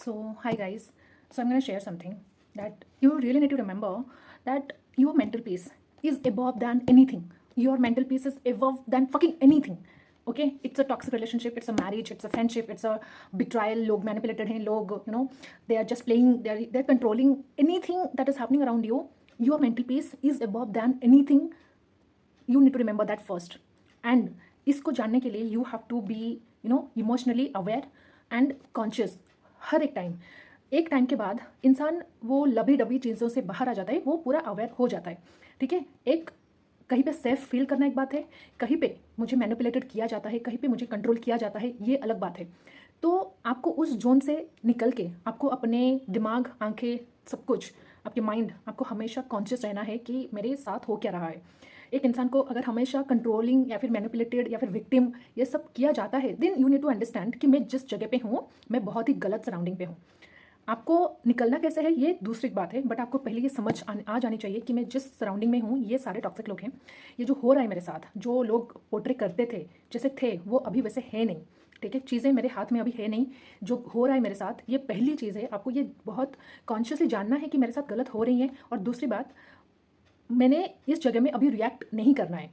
So, hi guys. So, I'm going to share something that you really need to remember that your mental peace is above than anything. Your mental peace is above than fucking anything. Okay, it's a toxic relationship, it's a marriage, it's a friendship, it's a betrayal. Log manipulated hain, log, they are just playing, they're controlling anything that is happening around you. Your mental peace is above than anything. You need to remember that first. And इसको जानने के लिए you have to be emotionally aware and conscious हर एक time के बाद इंसान वो लबी डबी चीज़ों से बाहर आ जाता है, वो पूरा अवेयर हो जाता है। ठीक है, एक कहीं पे सेफ फील करना एक बात है, कहीं पे मुझे मैनिपुलेटेड किया जाता है, कहीं पे मुझे कंट्रोल किया जाता है, ये अलग बात है। तो आपको उस जोन से निकल के आपको अपने दिमाग, आंखें, सब कुछ, आपके माइंड, आपको हमेशा कॉन्शियस रहना है कि मेरे साथ हो क्या रहा है। एक इंसान को अगर हमेशा कंट्रोलिंग या फिर मैनिपुलेटेड या फिर विक्टिम ये सब किया जाता है, then you need to understand कि मैं जिस जगह पे हूँ मैं बहुत ही गलत सराउंडिंग पे हूँ। आपको निकलना कैसे है ये दूसरी बात है, बट आपको पहले ये समझ आ जानी चाहिए कि मैं जिस सराउंडिंग में हूँ ये सारे टॉक्सिक लोग हैं। ये जो हो रहा है मेरे साथ, जो लोग पोर्ट्रे करते थे जैसे थे, वो अभी वैसे है नहीं। ठीक है, चीज़ें मेरे हाथ में अभी है नहीं। जो हो रहा है मेरे साथ ये पहली चीज़ है, आपको ये बहुत कॉन्शियसली जानना है कि मेरे साथ गलत हो रही है। और दूसरी बात, मैंने इस जगह में अभी रिएक्ट नहीं करना है।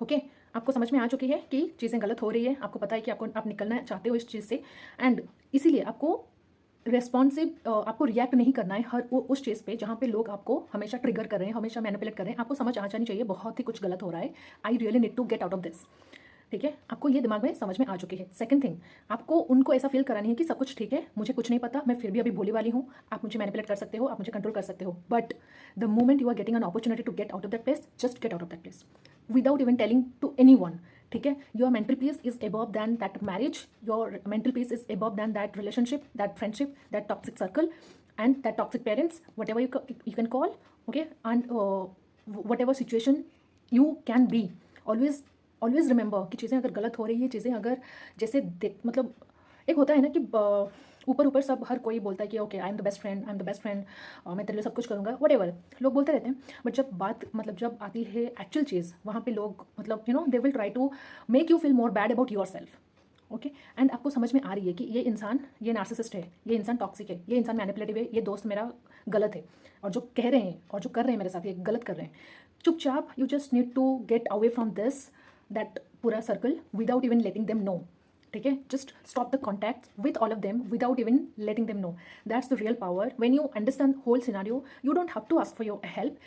ओके, आपको समझ में आ चुकी है कि चीज़ें गलत हो रही है, आपको पता है कि आप निकलना चाहते हो इस चीज़ से, एंड इसीलिए आपको रेस्पॉन्सिव आपको रिएक्ट नहीं करना है हर उस चीज़ पे जहाँ पे लोग आपको हमेशा ट्रिगर कर रहे हैं, हमेशा मैनिपुलेट कर रहे हैं। आपको समझ आ जानी चाहिए बहुत ही कुछ गलत हो रहा है। I really need to get out of this. ठीक है, आपको ये दिमाग में समझ में आ चुकी है। सेकंड थिंग, आपको उनको ऐसा फील करानी है कि सब कुछ ठीक है, मुझे कुछ नहीं पता, मैं फिर भी अभी भोली वाली हूँ, आप मुझे मैनिपुलेट कर सकते हो, आप मुझे कंट्रोल कर सकते हो, but the moment you are getting an opportunity to get out of that place, just get out of that place without even telling to anyone. ठीक है, your mental peace is above than that marriage, your mental peace is above than that relationship, that friendship, that toxic circle and that toxic parents, whatever you can call. Okay, and whatever situation you can be, always always remember कि चीज़ें अगर गलत हो रही है, चीज़ें अगर जैसे देख, मतलब एक होता है ना कि ऊपर ऊपर सब हर कोई बोलता है कि okay I am the best friend, I am the best friend, मैं तेरे लिए सब कुछ करूँगा, वट एवर लोग बोलते रहते हैं। बट जब बात जब आती है एक्चुअल चीज़, वहाँ पे लोग they will try to make you feel more bad about yourself. Okay, and आपको समझ में आ रही है कि ये इंसान, ये नार्सिसिस्ट है, ये इंसान टॉक्सिक है, ये इंसान मैनिपुलेटिव है, ये दोस्त मेरा गलत है, और जो कह रहे हैं और जो कर रहे हैं मेरे साथ ये गलत कर रहे हैं। चुपचाप you just need to get away from this that पूरा circle without even letting them know. ठीक है, just stop the contact with all of them without even letting them know. That's the real power. When you understand whole scenario, you don't have to ask for your help,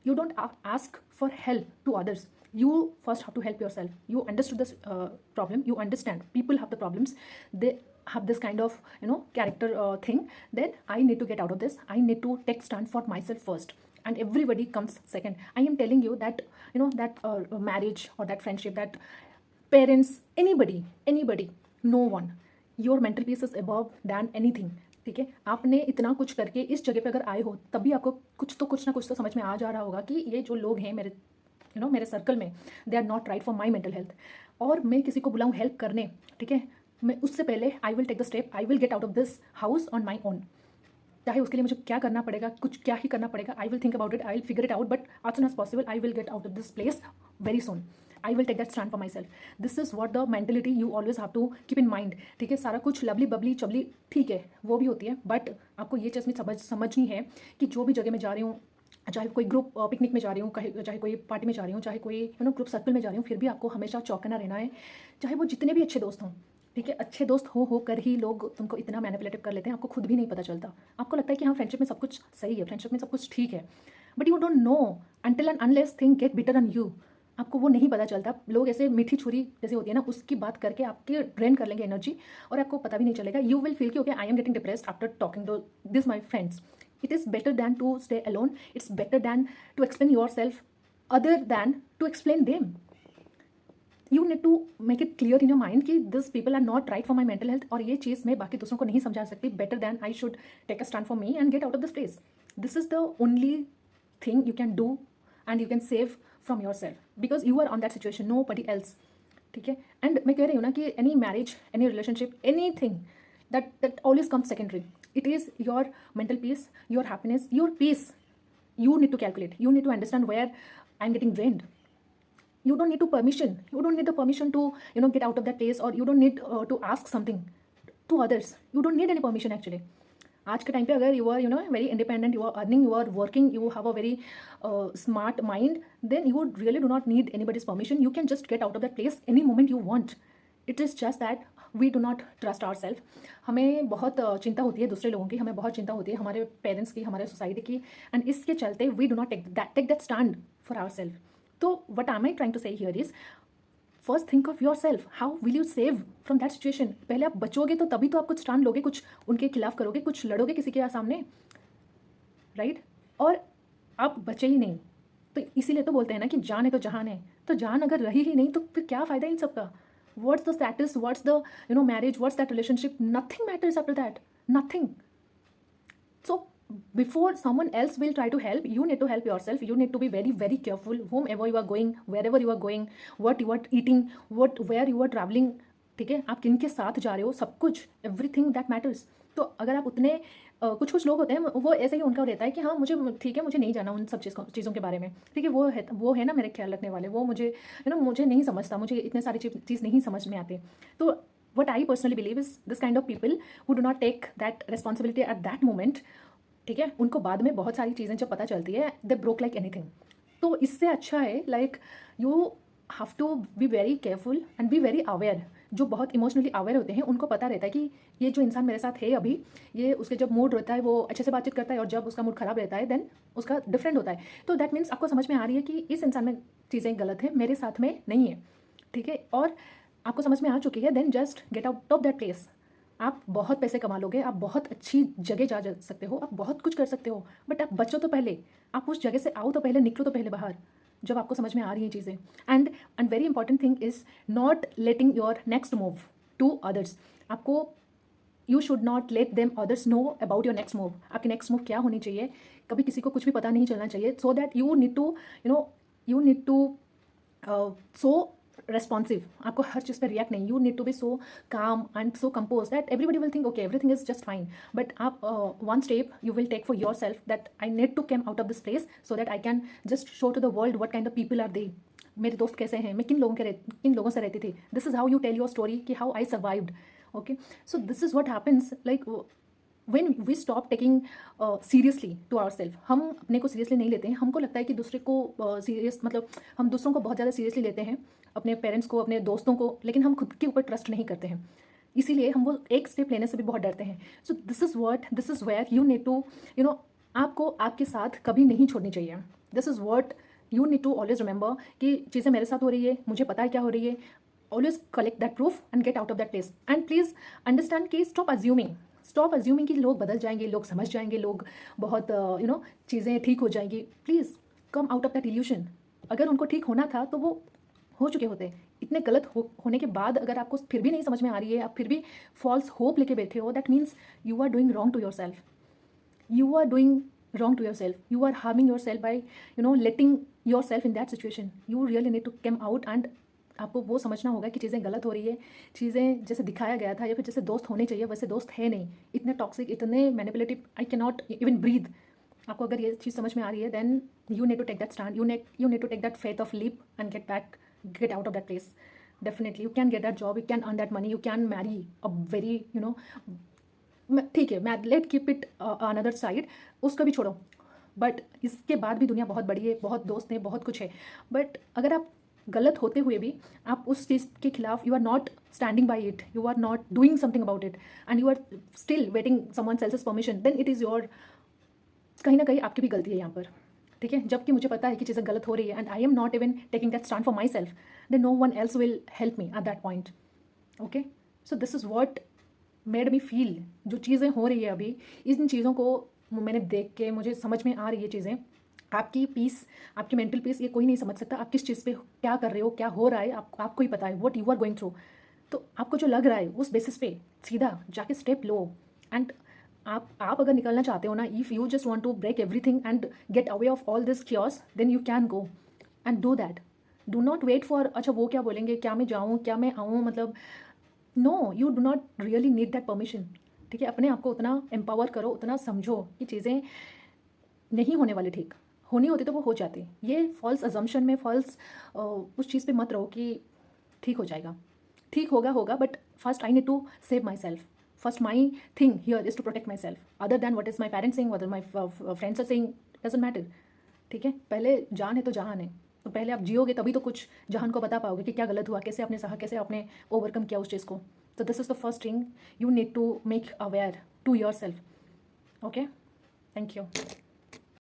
you don't ask for help to others. You first have to help yourself. You understood this problem, you understand people have the problems, they have this kind of character thing. Then I need to get out of this, I need to take stand for myself first, and everybody comes second. I am telling you that that marriage or that friendship, that parents, anybody, no one, your mental peace is above than anything. ठीक है, आपने इतना कुछ करके इस जगह पे अगर आए हो, तभी आपको कुछ ना कुछ तो समझ में आ जा रहा होगा कि ये जो लोग हैं मेरे मेरे सर्कल में, they are not right for my mental health. और मैं किसी को बुलाऊँ हेल्प करने, ठीक है, मैं उससे पहले I will take the step, I will get out of this house on my own. चाहे उसके लिए मुझे क्या करना पड़ेगा, कुछ क्या ही करना पड़ेगा, I will think about it, I will figure it out, but as soon as possible I will get out of this place very soon. I will take that stand for myself. This is what the mentality you always have to keep in mind. ठीक है, सारा कुछ lovely Babli चबली ठीक है, वो भी होती है, बट आपको ये चीज़ में समझनी है कि जो भी जगह में जा रही हूँ, चाहे कोई ग्रुप पिकनिक में जा रही हूँ, चाहे कोई पार्टी में जा रही हूँ, चाहे कोई ग्रुप सर्कल में जा रही हूँ, फिर भी आपको हमेशा चौकना रहना है। चाहे वो जितने भी अच्छे दोस्त हों, ठीक है, अच्छे दोस्त हो कर ही लोग तुमको इतना मैनिपुलेटिव कर लेते हैं, आपको खुद भी नहीं पता चलता। आपको लगता है कि हाँ फ्रेंडशिप में सब कुछ सही है, फ्रेंडशिप में सब कुछ ठीक है, but you don't know until and unless thing get bitter on you. आपको वो नहीं पता चलता। लोग ऐसे मीठी छुरी जैसे होती है ना, उसकी बात करके आपके ड्रेन कर लेंगे एनर्जी, और आपको पता भी नहीं चलेगा। यू विल फील कि okay I am getting depressed after talking to this my friends. It is better than to stay alone. It's better than to explain yourself other than to explain them. You need to make it clear in your mind कि these people are not right for my mental health, और ये चीज़ मैं बाकी दूसरों को नहीं समझा सकती। Better than I should take a stand for me and get out of this place. This is the only thing you can do and you can save from yourself because you are on that situation, nobody else. ठीक है, and मैं कह रही हूँ ना कि any marriage, any relationship, anything that always comes secondary. It is your mental peace, your happiness, your peace. You need to calculate. You need to understand where I'm getting drained. You don't need to permission. You don't need the permission to get out of that place, or you don't need to ask something. To others, you don't need any permission actually. आज के time पे अगर you are very independent, you are earning, you are working, you have a very smart mind, then you really do not need anybody's permission. You can just get out of that place any moment you want. It is just that we do not trust ourself. हमें बहुत चिंता होती है दूसरे लोगों की, हमें बहुत चिंता होती है हमारे पेरेंट्स की, हमारे सोसाइटी की, एंड इसके चलते we do not take that stand for ourself. तो what I trying to say here is, first think of yourself, how will you save from that situation. पहले आप बचोगे तो तभी तो आप कुछ स्टैंड लोगे, कुछ उनके खिलाफ करोगे, कुछ लड़ोगे किसी के सामने, राइट? और आप बचे ही नहीं, तो इसीलिए तो बोलते हैं ना कि जान है तो जहान है. तो जान अगर रही ही नहीं तो फिर क्या फ़ायदा इन सब का? What's the status, what's the marriage, what's that relationship? Nothing matters after that, nothing. So before someone else will try to help, you need to help yourself. You need to be very very careful whomever you are going, wherever you are going, what you are eating, where you are traveling. ठीक है, आप किन के साथ जा रहे हो, सब कुछ, एवरीथिंग दैट मैटर्स. तो अगर आप उतने कुछ लोग होते हैं वो ऐसे ही उनका रहता है कि हाँ मुझे ठीक है, मुझे नहीं जाना उन सब चीज़ों के बारे में. ठीक है, वो है ना मेरे ख्याल रखने वाले, वो मुझे मुझे नहीं समझता, मुझे इतने सारी चीज़ नहीं समझ में आते. तो what I personally believe is this kind of people who do not take that responsibility at that moment. ठीक है, उनको बाद में बहुत सारी चीज़ें जब पता चलती है, दे ब्रोक लाइक एनीथिंग. तो इससे अच्छा है like you have to be very careful and be very aware. जो बहुत इमोशनली अवेयर होते हैं उनको पता रहता है कि ये जो इंसान मेरे साथ है अभी, ये उसके जब मूड रहता है वो अच्छे से बातचीत करता है, और जब उसका मूड ख़राब रहता है देन उसका डिफरेंट होता है. तो दैट मीन्स आपको समझ में आ रही है कि इस इंसान में चीज़ें गलत है, मेरे साथ में नहीं है. ठीक है, और आपको समझ में आ चुकी है, then just get out of that place. आप बहुत पैसे कमा लोगे, आप बहुत अच्छी जगह जा सकते हो, आप बहुत कुछ कर सकते हो, बट आप बचो तो पहले, आप उस जगह से आओ तो पहले, निकलो तो पहले बाहर, जब आपको समझ में आ रही हैं चीज़ें. And very important thing is not letting your next move to others. आपको you should not let them others know about your next move. आपकी नेक्स्ट मूव क्या होनी चाहिए, कभी किसी को कुछ भी पता नहीं चलना चाहिए. So that you need to so responsive. आपको हर चीज़ पे रिएक्ट नहीं, you need to be so calm and so compose that everybody will think okay everything is just fine. But आप one step you will take for yourself that I need to come out of this place so that I can just show to the world what kind of people are they. मेरे दोस्त कैसे हैं, मैं किन लोगों से रहती थी. This is how you tell your story कि how I survived. Okay, so this is what happens like when we stop taking seriously to ourselves. हम अपने को सीरियसली नहीं लेते हैं. हमको लगता है कि दूसरे को सीरियस मतलब हम दूसरों को बहुत ज़्यादा सीरियसली लेते हैं, अपने पेरेंट्स को, अपने दोस्तों को, लेकिन हम खुद के ऊपर ट्रस्ट नहीं करते हैं. इसीलिए हम वो एक स्टेप लेने से भी बहुत डरते हैं. So this is where you need to आपको आपके साथ कभी नहीं छोड़नी चाहिए. This is what you need to always remember कि चीज़ें मेरे साथ हो रही है, मुझे पता है क्या हो रही है. Always collect that proof and get out of that place. And please understand कि स्टॉप अज्यूमिंग कि लोग बदल जाएंगे, लोग समझ जाएंगे, लोग बहुत चीज़ें ठीक हो जाएंगी. Please come out of that evolution. अगर उनको ठीक होना था तो वो हो चुके होते. इतने गलत होने के बाद अगर आपको फिर भी नहीं समझ में आ रही है, आप फिर भी फॉल्स होप लेके बैठे हो, that means you are doing wrong to yourself. You are doing wrong to yourself. You are harming yourself by letting yourself in that situation. You really need to come out and आपको वो समझना होगा कि चीज़ें गलत हो रही है. चीज़ें जैसे दिखाया गया था या फिर जैसे दोस्त होने चाहिए वैसे दोस्त है नहीं. इतने टॉक्सिक, इतने manipulative, I cannot even breathe. आपको अगर ये चीज़ समझ में आ रही है then you need to take that stand. You need to take that faith of leap and get out of that place. Definitely you can get that job, you can earn that money, you can marry a very ठीक है, मैं let keep it another side, उसका भी छोड़ो. But इसके बाद भी दुनिया बहुत बड़ी है, बहुत दोस्त हैं, बहुत कुछ है. बट अगर आप गलत होते हुए भी आप उस चीज़ के खिलाफ you are not standing by it, you are not doing something about it and you are still waiting someone else's permission, then it is your, कहीं ना कहीं आपकी भी गलती है यहाँ पर. ठीक है, जबकि मुझे पता है कि चीज़ें गलत हो रही है and I am not even taking that stand for myself, then no one else will help me at that point. Okay, so this is what made me feel. जो चीज़ें हो रही है अभी, इन चीज़ों को मैंने देख के मुझे समझ में आ रही है चीज़ें. आपकी पीस, आपकी मेंटल पीस ये कोई नहीं समझ सकता. आप किस चीज़ पे क्या कर रहे हो, क्या हो रहा है, आपको ही पता है what you are going through. तो आपको जो लग रहा है उस बेसिस पे सीधा जाके स्टेप लो. एंड आप अगर निकलना चाहते हो ना, if you just want to break everything and get away of all this chaos, then you can go and do that. Do not wait for अच्छा वो क्या बोलेंगे, क्या मैं जाऊँ, क्या मैं आऊँ, मतलब no, you do not really need that permission. ठीक है, अपने आप को उतना एम्पावर करो, उतना समझो कि चीज़ें नहीं होने वाली, ठीक होनी होती तो वो हो जाती. ये फॉल्स अजम्पशन में, फॉल्स उस चीज़ पे मत रहो कि ठीक हो जाएगा. ठीक होगा, but first I need to save myself. First my thing here is to protect myself, other than what is my parents saying, other my friends are saying, doesn't matter. ठीक है, पहले जान है तो जहान है, तो पहले आप जियोगे तभी तो कुछ जहान को बता पाओगे कि क्या गलत हुआ, कैसे आपने सहा, कैसे आपने ओवरकम किया उस चीज़ को। तो this is the first thing you need to make aware to yourself. Okay, thank you.